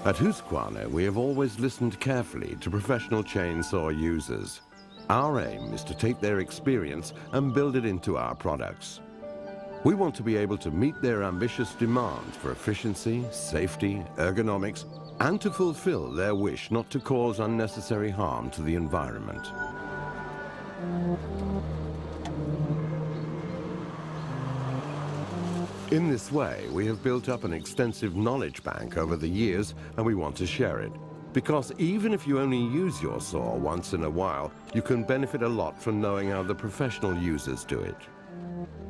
At Husqvarna, we have always listened carefully to professional chainsaw users. Our aim is to take their experience and build it into our products. We want to be able to meet their ambitious demands for efficiency, safety, ergonomics, and to fulfill their wish not to cause unnecessary harm to the environment. In this way, we have built up an extensive knowledge bank over the years, and we want to share it. Because even if you only use your saw once in a while, you can benefit a lot from knowing how the professional users do it.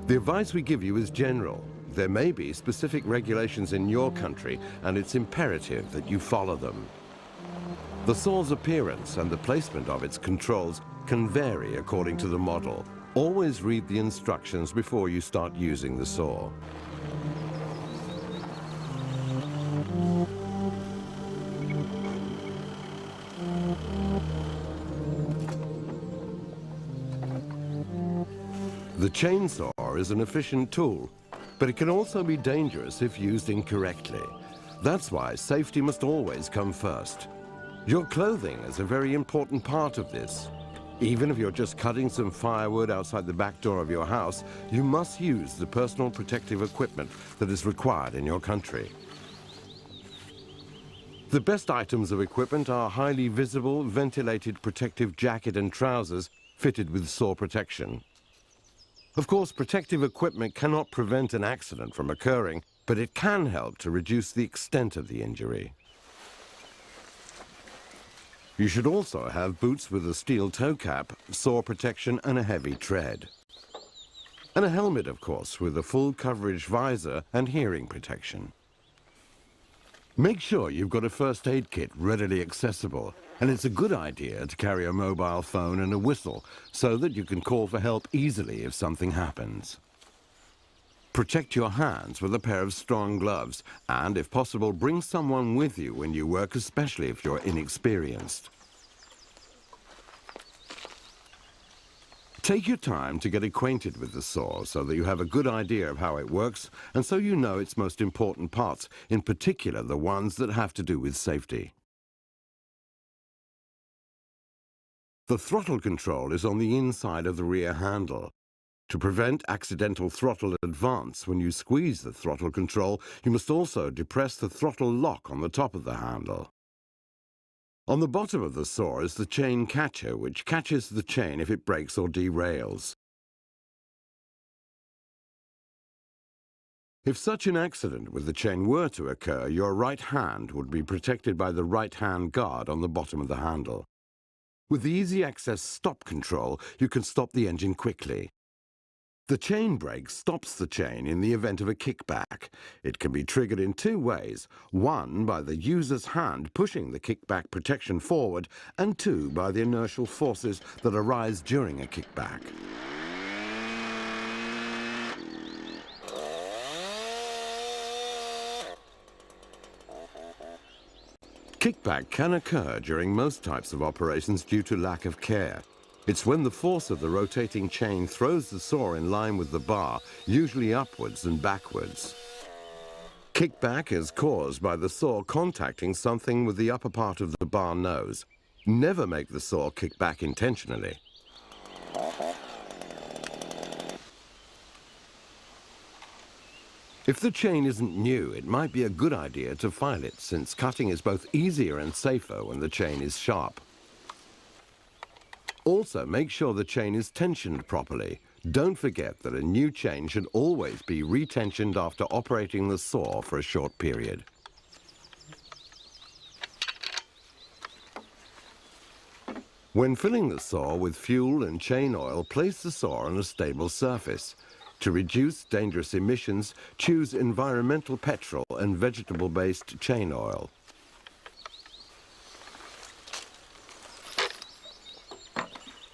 The advice we give you is general. There may be specific regulations in your country, and it's imperative that you follow them. The saw's appearance and the placement of its controls can vary according to the model. Always read the instructions before you start using the saw. The chainsaw is an efficient tool, but it can also be dangerous if used incorrectly. That's why safety must always come first. Your clothing is a very important part of this. Even if you're just cutting some firewood outside the back door of your house, you must use the personal protective equipment that is required in your country. The best items of equipment are highly visible, ventilated protective jacket and trousers fitted with saw protection. Of course, protective equipment cannot prevent an accident from occurring, but it can help to reduce the extent of the injury. You should also have boots with a steel toe cap, saw protection and a heavy tread. And a helmet, of course, with a full coverage visor and hearing protection. Make sure you've got a first aid kit readily accessible, and it's a good idea to carry a mobile phone and a whistle so that you can call for help easily if something happens. Protect your hands with a pair of strong gloves, and if possible, bring someone with you when you work, especially if you're inexperienced. Take your time to get acquainted with the saw so that you have a good idea of how it works and so you know its most important parts, in particular the ones that have to do with safety. The throttle control is on the inside of the rear handle. To prevent accidental throttle advance when you squeeze the throttle control, you must also depress the throttle lock on the top of the handle. On the bottom of the saw is the chain catcher, which catches the chain if it breaks or derails. If such an accident with the chain were to occur, your right hand would be protected by the right-hand guard on the bottom of the handle. With the easy access stop control, you can stop the engine quickly. The chain brake stops the chain in the event of a kickback. It can be triggered in two ways. One, by the user's hand pushing the kickback protection forward, and two, by the inertial forces that arise during a kickback. Kickback can occur during most types of operations due to lack of care. It's when the force of the rotating chain throws the saw in line with the bar, usually upwards and backwards. Kickback is caused by the saw contacting something with the upper part of the bar nose. Never make the saw kick back intentionally. If the chain isn't new, it might be a good idea to file it, since cutting is both easier and safer when the chain is sharp. Also, make sure the chain is tensioned properly. Don't forget that a new chain should always be retensioned after operating the saw for a short period. When filling the saw with fuel and chain oil, place the saw on a stable surface. To reduce dangerous emissions, choose environmental petrol and vegetable-based chain oil.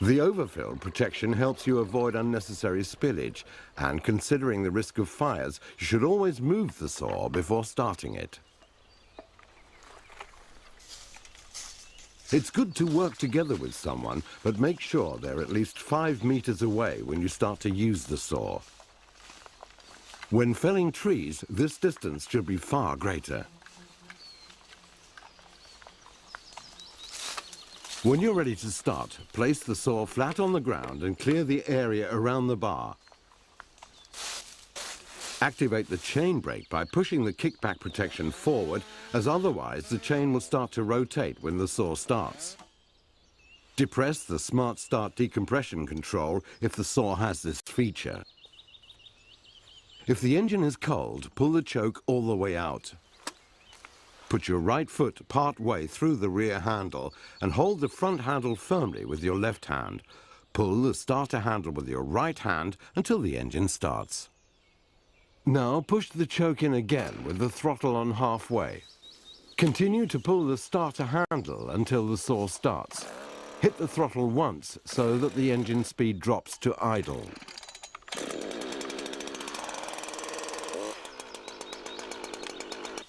The overfill protection helps you avoid unnecessary spillage, and considering the risk of fires, you should always move the saw before starting it. It's good to work together with someone, but make sure they're at least 5 meters away when you start to use the saw. When felling trees, this distance should be far greater. When you're ready to start, place the saw flat on the ground and clear the area around the bar. Activate the chain brake by pushing the kickback protection forward, as otherwise the chain will start to rotate when the saw starts. Depress the Smart Start decompression control if the saw has this feature. If the engine is cold, pull the choke all the way out. Put your right foot part way through the rear handle and hold the front handle firmly with your left hand. Pull the starter handle with your right hand until the engine starts. Now push the choke in again with the throttle on halfway. Continue to pull the starter handle until the saw starts. Hit the throttle once so that the engine speed drops to idle.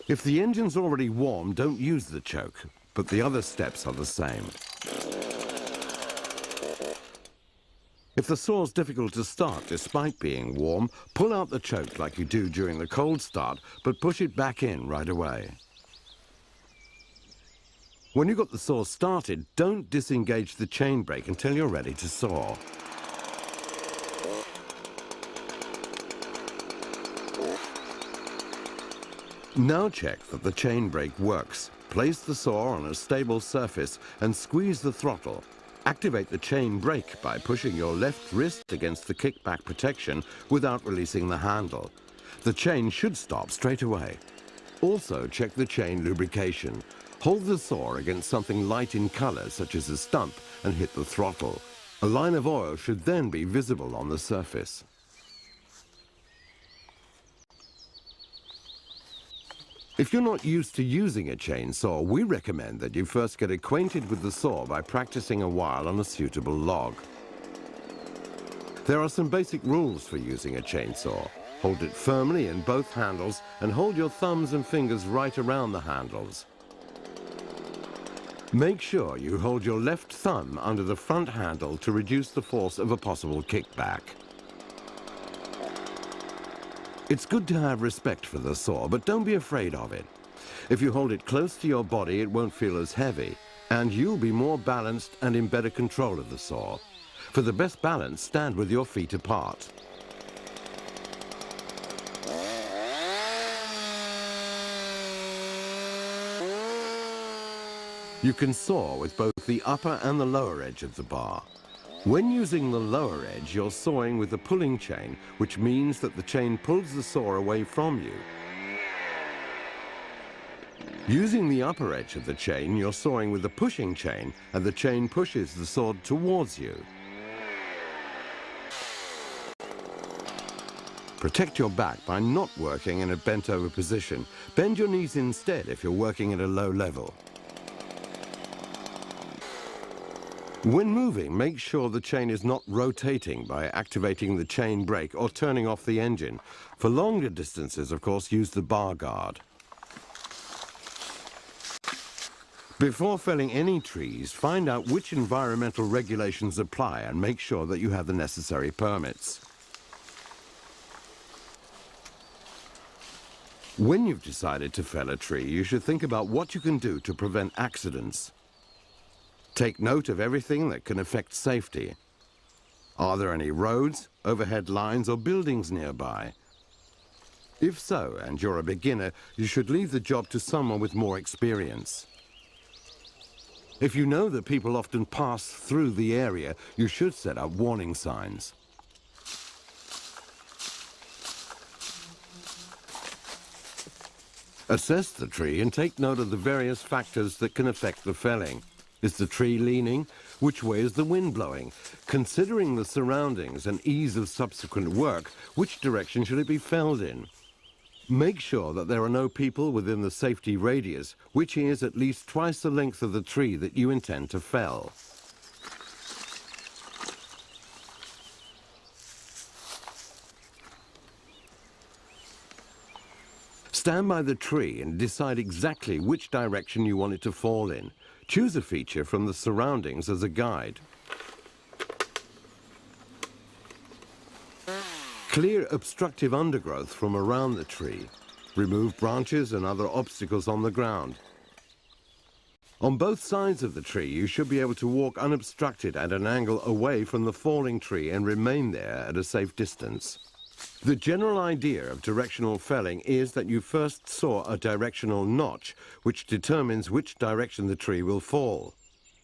If the engine's already warm, don't use the choke, but the other steps are the same. If the saw's difficult to start despite being warm, pull out the choke like you do during the cold start, but push it back in right away. When you've got the saw started, don't disengage the chain brake until you're ready to saw. Now check that the chain brake works. Place the saw on a stable surface and squeeze the throttle. Activate the chain brake by pushing your left wrist against the kickback protection without releasing the handle. The chain should stop straight away. Also check the chain lubrication. Hold the saw against something light in color, such as a stump, and hit the throttle. A line of oil should then be visible on the surface. If you're not used to using a chainsaw, we recommend that you first get acquainted with the saw by practicing a while on a suitable log. There are some basic rules for using a chainsaw. Hold it firmly in both handles and hold your thumbs and fingers right around the handles. Make sure you hold your left thumb under the front handle to reduce the force of a possible kickback. It's good to have respect for the saw, but don't be afraid of it. If you hold it close to your body, it won't feel as heavy, and you'll be more balanced and in better control of the saw. For the best balance, stand with your feet apart. You can saw with both the upper and the lower edge of the bar. When using the lower edge, you're sawing with the pulling chain, which means that the chain pulls the saw away from you. Using the upper edge of the chain, you're sawing with the pushing chain, and the chain pushes the saw towards you. Protect your back by not working in a bent-over position. Bend your knees instead if you're working at a low level. When moving, make sure the chain is not rotating by activating the chain brake or turning off the engine. For longer distances, of course, use the bar guard. Before felling any trees, find out which environmental regulations apply and make sure that you have the necessary permits. When you've decided to fell a tree, you should think about what you can do to prevent accidents. Take note of everything that can affect safety. Are there any roads, overhead lines, or buildings nearby? If so, and you're a beginner, you should leave the job to someone with more experience. If you know that people often pass through the area, you should set up warning signs. Assess the tree and take note of the various factors that can affect the felling. Is the tree leaning? Which way is the wind blowing? Considering the surroundings and ease of subsequent work, which direction should it be felled in? Make sure that there are no people within the safety radius, which is at least twice the length of the tree that you intend to fell. Stand by the tree and decide exactly which direction you want it to fall in. Choose a feature from the surroundings as a guide. Clear obstructive undergrowth from around the tree. Remove branches and other obstacles on the ground. On both sides of the tree, you should be able to walk unobstructed at an angle away from the falling tree and remain there at a safe distance. The general idea of directional felling is that you first saw a directional notch, which determines which direction the tree will fall.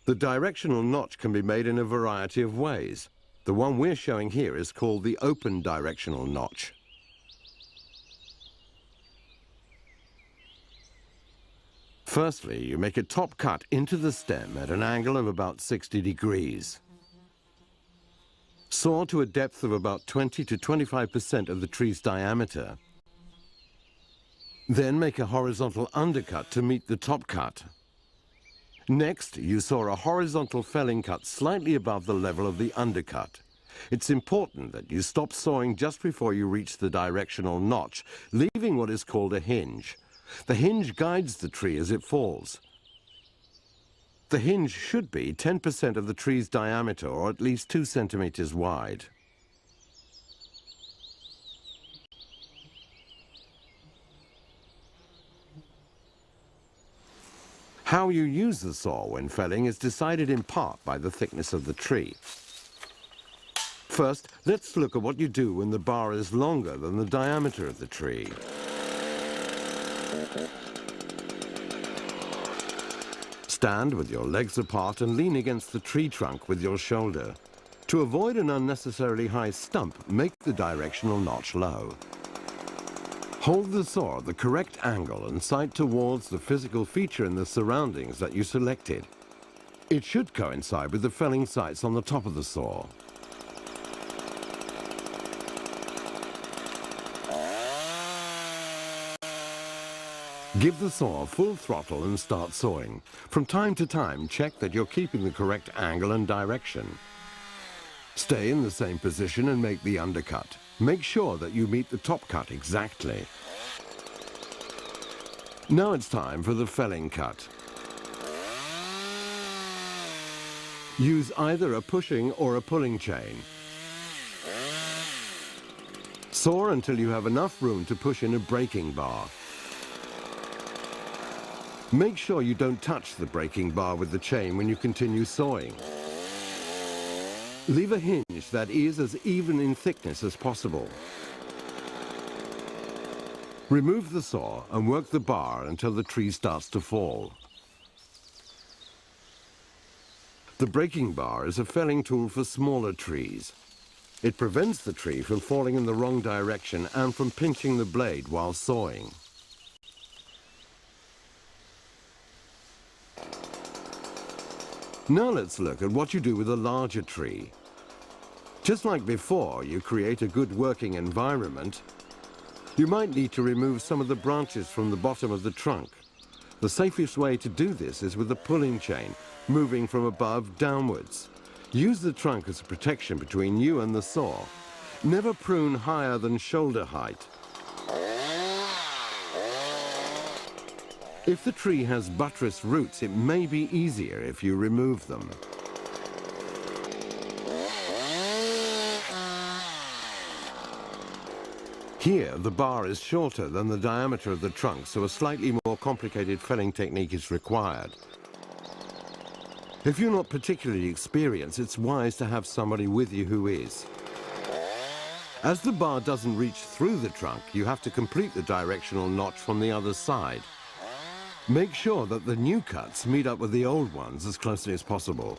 The directional notch can be made in a variety of ways. The one we're showing here is called the open directional notch. Firstly, you make a top cut into the stem at an angle of about 60 degrees. Saw to a depth of about 20 to 25% of the tree's diameter. Then make a horizontal undercut to meet the top cut. Next, you saw a horizontal felling cut slightly above the level of the undercut. It's important that you stop sawing just before you reach the directional notch, leaving what is called a hinge. The hinge guides the tree as it falls. The hinge should be 10% of the tree's diameter, or at least 2 centimeters wide. How you use the saw when felling is decided in part by the thickness of the tree. First, let's look at what you do when the bar is longer than the diameter of the tree. Stand with your legs apart and lean against the tree trunk with your shoulder. To avoid an unnecessarily high stump, make the directional notch low. Hold the saw at the correct angle and sight towards the physical feature in the surroundings that you selected. It should coincide with the felling sights on the top of the saw. Give the saw full throttle and start sawing. From time to time, check that you're keeping the correct angle and direction. Stay in the same position and make the undercut. Make sure that you meet the top cut exactly. Now it's time for the felling cut. Use either a pushing or a pulling chain. Saw until you have enough room to push in a breaking bar. Make sure you don't touch the breaking bar with the chain when you continue sawing. Leave a hinge that is as even in thickness as possible. Remove the saw and work the bar until the tree starts to fall. The breaking bar is a felling tool for smaller trees. It prevents the tree from falling in the wrong direction and from pinching the blade while sawing. Now let's look at what you do with a larger tree. Just like before, you create a good working environment. You might need to remove some of the branches from the bottom of the trunk. The safest way to do this is with a pulling chain, moving from above downwards. Use the trunk as a protection between you and the saw. Never prune higher than shoulder height. If the tree has buttressed roots, it may be easier if you remove them. Here, the bar is shorter than the diameter of the trunk, so a slightly more complicated felling technique is required. If you're not particularly experienced, it's wise to have somebody with you who is. As the bar doesn't reach through the trunk, you have to complete the directional notch from the other side. Make sure that the new cuts meet up with the old ones as closely as possible.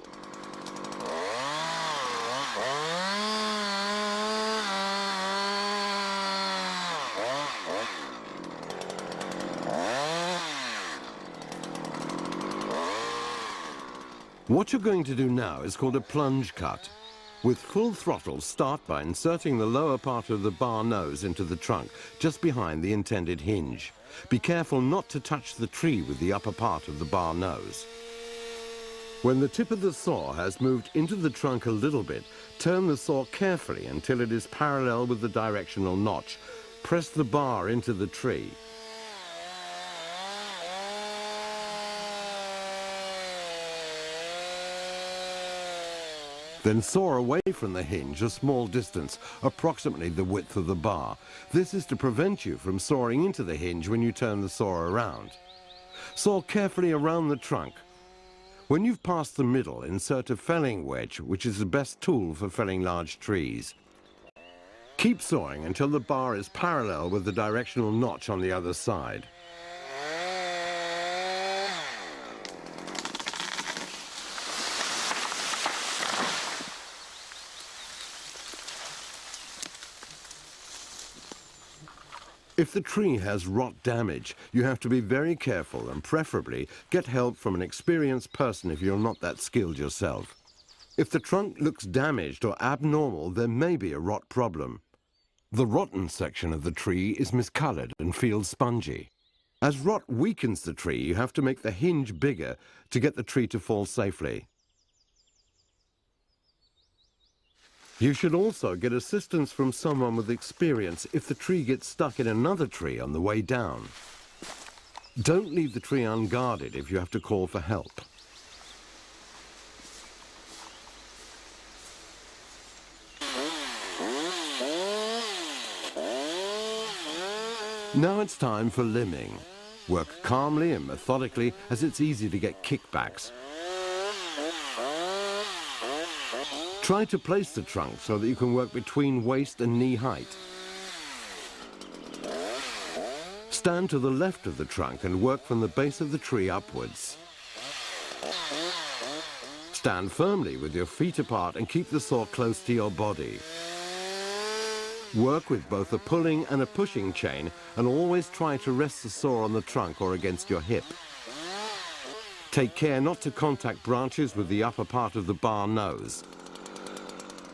What you're going to do now is called a plunge cut. With full throttle, start by inserting the lower part of the bar nose into the trunk, just behind the intended hinge. Be careful not to touch the tree with the upper part of the bar nose. When the tip of the saw has moved into the trunk a little bit, turn the saw carefully until it is parallel with the directional notch. Press the bar into the tree. Then saw away from the hinge a small distance, approximately the width of the bar. This is to prevent you from sawing into the hinge when you turn the saw around. Saw carefully around the trunk. When you've passed the middle, insert a felling wedge, which is the best tool for felling large trees. Keep sawing until the bar is parallel with the directional notch on the other side. If the tree has rot damage, you have to be very careful and preferably get help from an experienced person if you're not that skilled yourself. If the trunk looks damaged or abnormal, there may be a rot problem. The rotten section of the tree is miscolored and feels spongy. As rot weakens the tree, you have to make the hinge bigger to get the tree to fall safely. You should also get assistance from someone with experience if the tree gets stuck in another tree on the way down. Don't leave the tree unguarded if you have to call for help. Now it's time for limbing. Work calmly and methodically, as it's easy to get kickbacks. Try to place the trunk so that you can work between waist and knee height. Stand to the left of the trunk and work from the base of the tree upwards. Stand firmly with your feet apart and keep the saw close to your body. Work with both a pulling and a pushing chain, and always try to rest the saw on the trunk or against your hip. Take care not to contact branches with the upper part of the bar nose.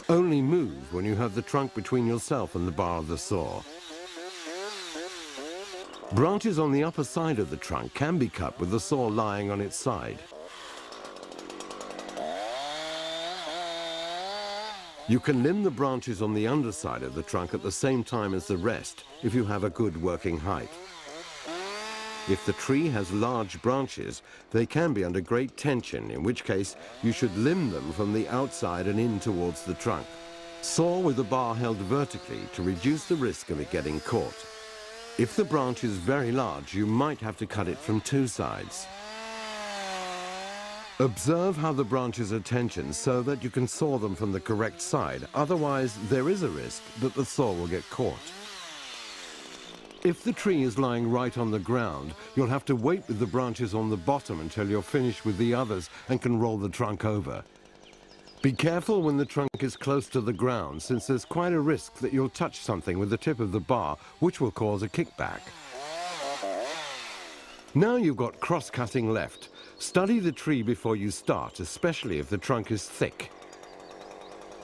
Only move when you have the trunk between yourself and the bar of the saw. Branches on the upper side of the trunk can be cut with the saw lying on its side. You can limb the branches on the underside of the trunk at the same time as the rest if you have a good working height. If the tree has large branches, they can be under great tension, in which case you should limb them from the outside and in towards the trunk. Saw with the bar held vertically to reduce the risk of it getting caught. If the branch is very large, you might have to cut it from two sides. Observe how the branches are tensioned so that you can saw them from the correct side. Otherwise, there is a risk that the saw will get caught. If the tree is lying right on the ground, you'll have to wait with the branches on the bottom until you're finished with the others and can roll the trunk over. Be careful when the trunk is close to the ground, since there's quite a risk that you'll touch something with the tip of the bar, which will cause a kickback. Now you've got cross-cutting left. Study the tree before you start, especially if the trunk is thick.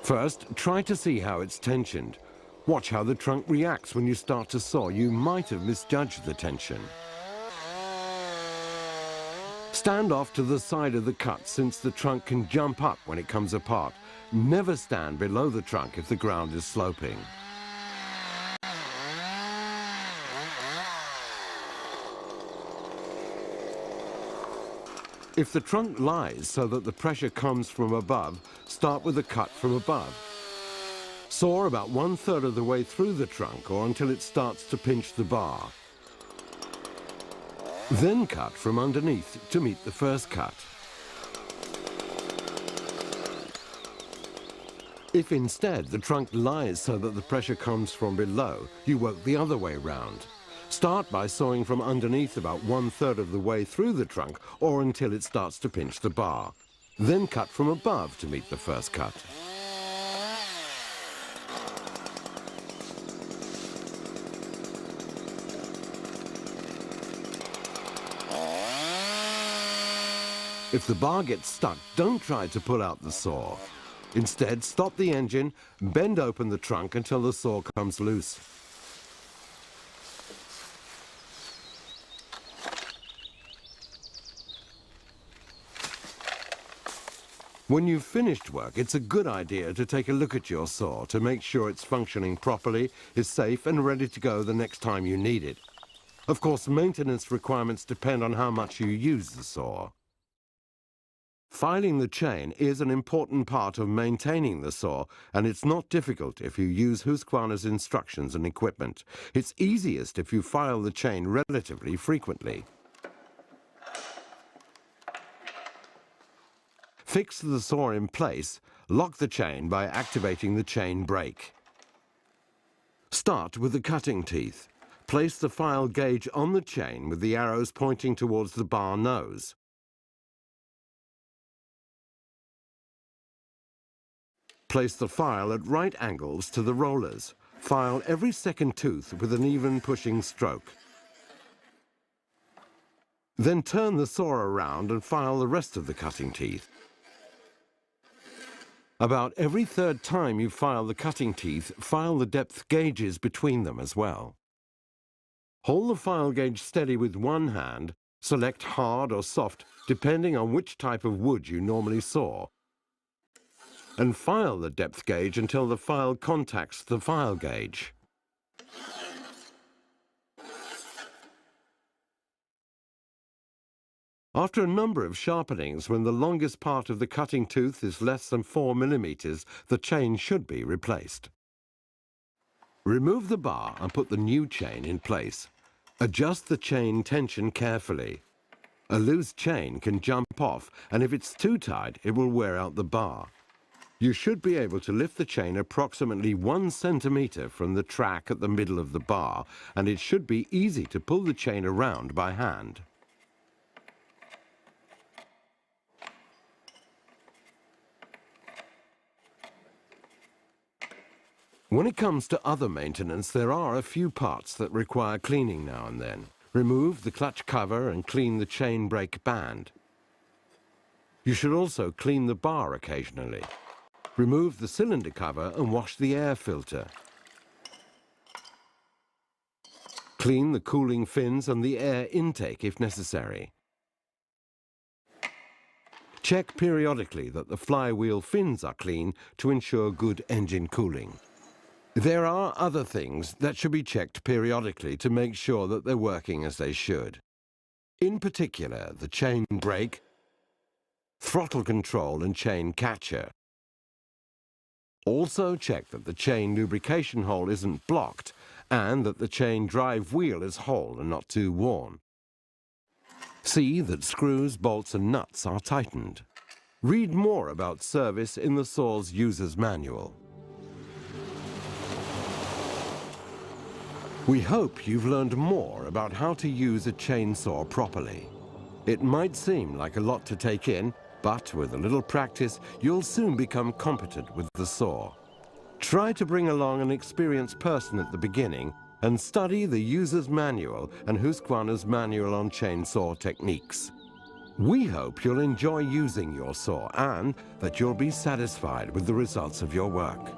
First, try to see how it's tensioned. Watch how the trunk reacts when you start to saw. You might have misjudged the tension. Stand off to the side of the cut, since the trunk can jump up when it comes apart. Never stand below the trunk if the ground is sloping. If the trunk lies so that the pressure comes from above, start with a cut from above. Saw about 1/3 of the way through the trunk or until it starts to pinch the bar. Then cut from underneath to meet the first cut. If instead the trunk lies so that the pressure comes from below, you work the other way round. Start by sawing from underneath about 1/3 of the way through the trunk or until it starts to pinch the bar. Then cut from above to meet the first cut. If the bar gets stuck, don't try to pull out the saw. Instead, stop the engine, bend open the trunk until the saw comes loose. When you've finished work, it's a good idea to take a look at your saw to make sure it's functioning properly, is safe and ready to go the next time you need it. Of course, maintenance requirements depend on how much you use the saw. Filing the chain is an important part of maintaining the saw, and it's not difficult if you use Husqvarna's instructions and equipment. It's easiest if you file the chain relatively frequently. Fix the saw in place, lock the chain by activating the chain brake. Start with the cutting teeth. Place the file gauge on the chain with the arrows pointing towards the bar nose. Place the file at right angles to the rollers. File every second tooth with an even pushing stroke. Then turn the saw around and file the rest of the cutting teeth. About every third time you file the cutting teeth, file the depth gauges between them as well. Hold the file gauge steady with one hand, select hard or soft depending on which type of wood you normally saw, and file the depth gauge until the file contacts the file gauge. After a number of sharpenings, when the longest part of the cutting tooth is less than 4 millimeters, the chain should be replaced. Remove the bar and put the new chain in place. Adjust the chain tension carefully. A loose chain can jump off, and if it's too tight, it will wear out the bar. You should be able to lift the chain approximately 1 centimeter from the track at the middle of the bar, and it should be easy to pull the chain around by hand. When it comes to other maintenance, there are a few parts that require cleaning now and then. Remove the clutch cover and clean the chain brake band. You should also clean the bar occasionally. Remove the cylinder cover and wash the air filter. Clean the cooling fins and the air intake if necessary. Check periodically that the flywheel fins are clean to ensure good engine cooling. There are other things that should be checked periodically to make sure that they're working as they should. In particular, the chain brake, throttle control and chain catcher. Also check that the chain lubrication hole isn't blocked and that the chain drive wheel is whole and not too worn. See that screws, bolts and nuts are tightened. Read more about service in the saw's user's manual. We hope you've learned more about how to use a chainsaw properly. It might seem like a lot to take in, but with a little practice, you'll soon become competent with the saw. Try to bring along an experienced person at the beginning and study the user's manual and Husqvarna's manual on chainsaw techniques. We hope you'll enjoy using your saw and that you'll be satisfied with the results of your work.